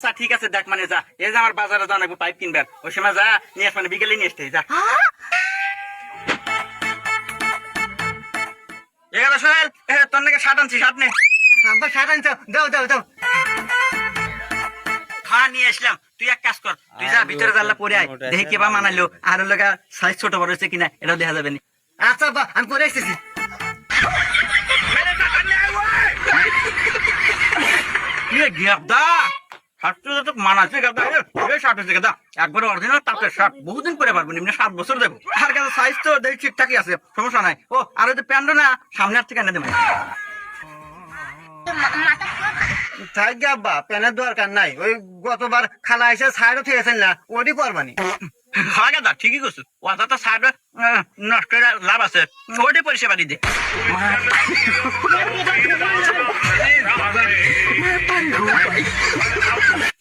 আচ্ছা ঠিক আছে দেখ মানে যা এই যে আমার বাজারে যা নাকবো পাইপ কিনবার ওই সময় যা নিয়ে আস মানে বিকেলে নিয়ে আসতে যা এগারো সোহেল তোর নাকি শার্ট আনছি শার্ট নে আব্বা শার্ট আনছো দাও দাও দাও হ্যাঁ নিয়ে আসলাম তুই এক কাজ কর তুই যা ভিতরে জানলা পরে আয় দেখি কেবা মানাইলো আর লগা সাইজ ছোট বড় হয়েছে কিনা এটাও দেখা যাবে না আচ্ছা আব্বা আমি পরে আসতেছি গেদা শার্টটা তো মানাচ্ছে গেদা শার্ট হচ্ছে গেদা একবার অরিজিনাল তাপের শার্ট বহুদিন পরে পারবো এমনি 7 বছর দেবো আর গেদা সাইজ তো দেখি ঠিকঠাকই আছে সমস্যা নাই ও আর ওই যে প্যান্টও না সামনে আর থেকে এনে দেবো থাক গে আব্বা প্যানের দরকার নাই ওই গতবার খালা এসে সাইডও থেকেছেন না ওটি করবানি হ্যাঁ গেদা ঠিকই করছো ওটা তো সাইড নষ্ট লাভ আছে ওটি পরিষেবা দিয়ে দে